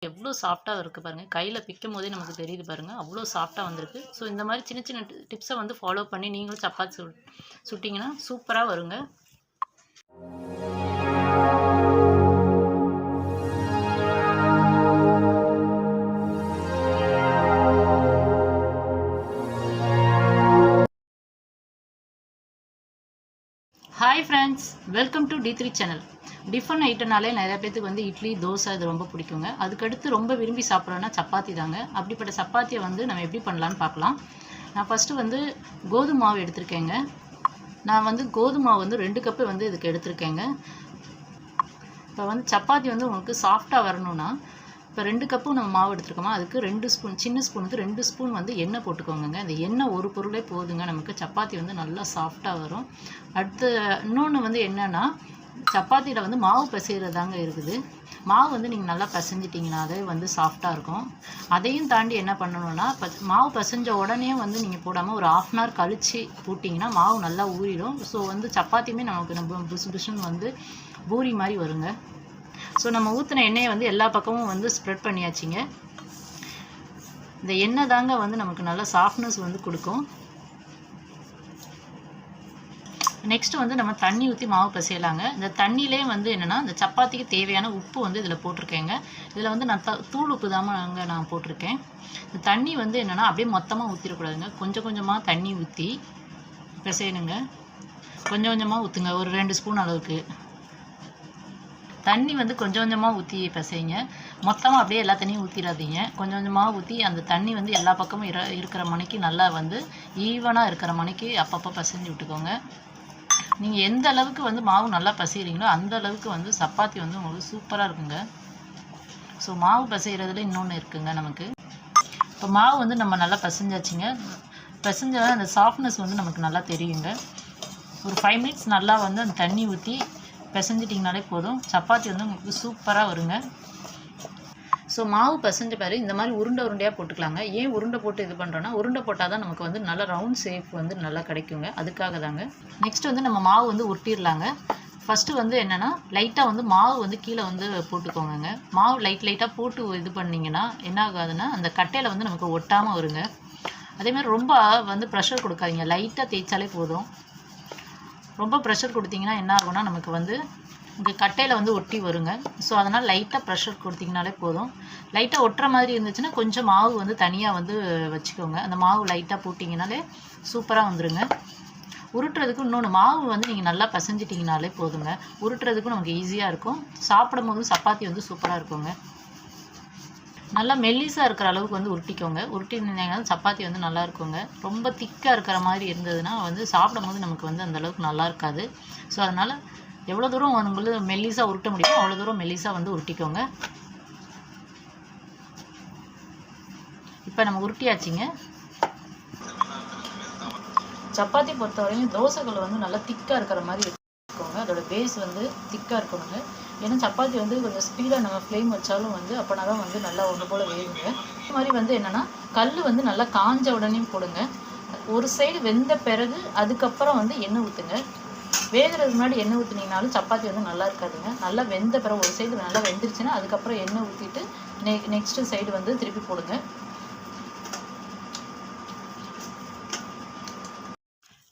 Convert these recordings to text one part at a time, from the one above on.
எவ்வளோ சாஃப்டாக இருக்குது பாருங்கள். கையில் பிக்கும் போதே நமக்கு தெரியுது பாருங்கள், அவ்வளோ சாஃப்டாக வந்திருக்கு. ஸோ இந்த மாதிரி சின்ன சின்ன டிப்ஸை வந்து ஃபாலோ பண்ணி நீங்களும் சப்பாத்தி சுட்டிங்கன்னா சூப்பராக வருங்க. Hi friends, welcome to D3 channel. Tiffin ஐட்டனாலே நிறைய பேத்துக்கு வந்து இட்லி, தோசை இது ரொம்ப பிடிக்குங்க. அதுக்கடுத்து ரொம்ப விரும்பி சாப்பிட்றோன்னா சப்பாத்தி தாங்க. அப்படிப்பட்ட சப்பாத்தியை வந்து நம்ம எப்படி பண்ணலான்னு பார்க்கலாம். நான் ஃபஸ்ட்டு வந்து கோதுமை மாவு எடுத்திருக்கேங்க. நான் வந்து கோதுமை மாவு வந்து 2 கப்பு வந்து இதுக்கு எடுத்திருக்கேங்க. இப்போ வந்து சப்பாத்தி வந்து உங்களுக்கு சாஃப்டாக வரணும்னா, இப்போ 2 கப்பு நம்ம மாவு எடுத்துருக்கோமா, அதுக்கு 2 ஸ்பூன், சின்ன ஸ்பூனுக்கு 2 ஸ்பூன் வந்து எண்ணெய் போட்டுக்கோங்க. இந்த எண்ணெய் ஒரு பொருளே போதுங்க, நமக்கு சப்பாத்தி வந்து நல்லா சாஃப்டாக வரும். அடுத்து இன்னொன்று வந்து என்னென்னா, சப்பாத்தியில் வந்து மாவு பிசைகிறதாங்க இருக்குது. மாவு வந்து நீங்கள் நல்லா பிசைஞ்சிட்டிங்கன்னா அதே வந்து சாஃப்டாக இருக்கும். அதையும் தாண்டி என்ன பண்ணணும்னா, மாவு பிசைஞ்ச உடனே வந்து நீங்கள் போடாமல் ஒரு 1/2 hour கழித்து போட்டிங்கன்னா மாவு நல்லா ஊறிடும். ஸோ வந்து சப்பாத்தியுமே நமக்கு நம்ம புசு புசுன்னு வந்து பூரி மாதிரி வருங்க. ஸோ நம்ம ஊற்றின எண்ணெயை வந்து எல்லா பக்கமும் வந்து ஸ்ப்ரெட் பண்ணியாச்சுங்க. இந்த எண்ணெய் தாங்க வந்து நமக்கு நல்லா சாஃப்ட்னஸ் வந்து கொடுக்கும். நெக்ஸ்ட்டு வந்து நம்ம தண்ணி ஊற்றி மாவு பிசையலாங்க. இந்த தண்ணியிலே வந்து என்னென்னா, இந்த சப்பாத்திக்கு தேவையான உப்பு வந்து இதில் போட்டிருக்கேங்க. இதில் வந்து நான் தூள் உப்பு தாங்க நான் போட்டிருக்கேன். இந்த தண்ணி வந்து என்னென்னா அப்படியே மொத்தமாக ஊற்றிடக்கூடாதுங்க. கொஞ்சம் கொஞ்சமாக தண்ணி ஊற்றி பிசையணுங்க. கொஞ்சம் கொஞ்சமாக ஊற்றுங்க. ஒரு 2 ஸ்பூன் அளவுக்கு தண்ணி வந்து கொஞ்சம் கொஞ்சமாக ஊற்றி பிசைங்க. மொத்தமாக அப்படியே எல்லா தண்ணியும் ஊற்றிடாதீங்க. கொஞ்சம் கொஞ்சமாக ஊற்றி அந்த தண்ணி வந்து எல்லா பக்கமும் இருக்கிற மணிக்கு நல்லா வந்து ஈவனாக இருக்கிற மணிக்கு அப்பப்போ பிசைஞ்சு விட்டுக்கோங்க. நீங்கள் எந்த அளவுக்கு வந்து மாவு நல்லா பிசைகிறீங்களோ அந்த அளவுக்கு வந்து சப்பாத்தி வந்து உங்களுக்கு சூப்பராக இருக்குங்க. ஸோ மாவு பிசைகிறதுல இன்னொன்று இருக்குங்க நமக்கு. இப்போ மாவு வந்து நம்ம நல்லா பிசைஞ்சாச்சுங்க. பிசைஞ்ச அந்த சாஃப்ட்னஸ் வந்து நமக்கு நல்லா தெரியுங்க. ஒரு 5 minutes நல்லா வந்து அந்த தண்ணி ஊற்றி பிசைஞ்சிட்டிங்கனாலே போதும். சப்பாத்தி வந்து உங்களுக்கு சூப்பராக வருங்க. ஸோ மாவு பிசைஞ்ச பிறகு இந்த மாதிரி உருண்டை உருண்டையாக போட்டுக்கலாங்க. ஏன் உருண்டை போட்டு இது பண்ணுறோன்னா, உருண்டை போட்டால் தான் நமக்கு வந்து நல்ல ரவுண்ட் ஷேப் வந்து நல்லா கிடைக்குங்க. அதுக்காக தாங்க. நெக்ஸ்ட் வந்து நம்ம மாவு வந்து உருட்டிடலாங்க. ஃபஸ்ட்டு வந்து என்னென்னா, லைட்டாக வந்து மாவு வந்து கீழே வந்து போட்டுக்கோங்க. மாவு லைட்டாக போட்டு இது பண்ணிங்கன்னா என்ன ஆகாதுன்னா, அந்த கட்டையில் வந்து நமக்கு ஒட்டாமல் வருங்க. அதேமாதிரி ரொம்ப வந்து ப்ரெஷர் கொடுக்காதீங்க. லைட்டாக தேய்ச்சாலே போதும். ரொம்ப ப்ரெஷர் கொடுத்தீங்கன்னா என்ன ஆகும்னா, நமக்கு வந்து இங்கே கட்டையில் வந்து ஒட்டி வருங்க. ஸோ அதனால் லைட்டாக ப்ரெஷர் கொடுத்தீங்கனாலே போதும். லைட்டாக ஒட்டுற மாதிரி இருந்துச்சுன்னா கொஞ்சம் மாவு வந்து தனியாக வந்து வச்சுக்கோங்க. அந்த மாவு லைட்டாக போட்டிங்கனாலே சூப்பராக வந்துடுங்க. உருட்டுறதுக்கு இன்னொன்று, மாவு வந்து நீங்கள் நல்லா பிசைஞ்சிட்டிங்கனாலே போதுங்க. உருட்டுறதுக்கும் நமக்கு ஈஸியாக இருக்கும். சாப்பிடும் போதும் சப்பாத்தி வந்து சூப்பராக இருக்குங்க. நல்லா மெல்லிஸாக இருக்கிற அளவுக்கு வந்து உருட்டிக்கோங்க. உருட்டினீங்கன்னா சப்பாத்தி வந்து நல்லா இருக்குங்க. ரொம்ப திக்காக இருக்கிற மாதிரி இருந்ததுன்னா வந்து சாப்பிடும் போது நமக்கு வந்து அந்தளவுக்கு நல்லா இருக்காது. ஸோ அதனால் எவ்வளோ தூரம் உங்களுக்கு மெல்லிஸாக உருட்ட முடியுமோ அவ்வளோ தூரம் மெல்லிஸாக வந்து உருட்டிக்கோங்க. இப்போ நம்ம உருட்டியாச்சுங்க. சப்பாத்தி பொறுத்தவரையும் தோசைகள் வந்து நல்லா திக்காக இருக்கிற மாதிரி வச்சுக்கோங்க. அதோட பேஸ் வந்து திக்காக இருக்கணுங்க. ஏன்னா சப்பாத்தி வந்து கொஞ்சம் ஸ்பீடாக நம்ம ஃப்ளேம் வச்சாலும் வந்து அப்போனா தான் வந்து நல்லா ஒன்று போல் வேகுங்க. இது மாதிரி வந்து என்னென்னா, கல் வந்து நல்லா காஞ்ச உடனேயும் போடுங்க. ஒரு சைடு வெந்த பிறகு அதுக்கப்புறம் வந்து எண்ணெய் ஊற்றுங்க. வேகிறதுக்கு முன்னாடி எண்ணெய் ஊற்றினீங்கனாலும் சப்பாத்தி வந்து நல்லா இருக்காதுங்க. நல்லா வெந்த பிறகு ஒரு சைடு நல்லா வெந்துருச்சுன்னா அதுக்கப்புறம் எண்ணெய் ஊற்றிட்டு நெக்ஸ்ட்டு சைடு வந்து திருப்பி போடுங்க.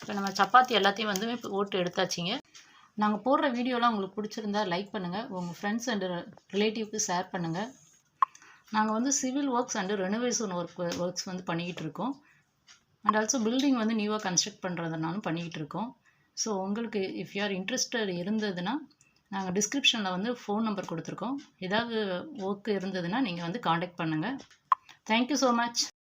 இப்போ நம்ம சப்பாத்தி எல்லாத்தையும் வந்து போட்டு எடுத்தாச்சுங்க. நாங்கள் போடுற வீடியோலாம் உங்களுக்கு பிடிச்சிருந்தா லைக் பண்ணுங்கள். உங்கள் ஃப்ரெண்ட்ஸ் அண்டு ரிலேட்டிவ்க்கு ஷேர் பண்ணுங்கள். நாங்கள் வந்து civil works and renovation works வந்து பண்ணிக்கிட்டு இருக்கோம். அண்ட் ஆல்சோ பில்டிங் வந்து நியூவாக கன்ஸ்ட்ரக்ட் பண்ணுறதுனாலும் பண்ணிக்கிட்டு இருக்கோம். ஸோ உங்களுக்கு இஃப் யூ ஆர் இன்ட்ரெஸ்டட் இருந்ததுன்னா நாங்கள் டிஸ்கிரிப்ஷனில் வந்து ஃபோன் நம்பர் கொடுத்துருக்கோம். ஏதாவது ஒர்க் இருந்ததுன்னா நீங்கள் வந்து காண்டாக்ட் பண்ணுங்கள். Thank you so much.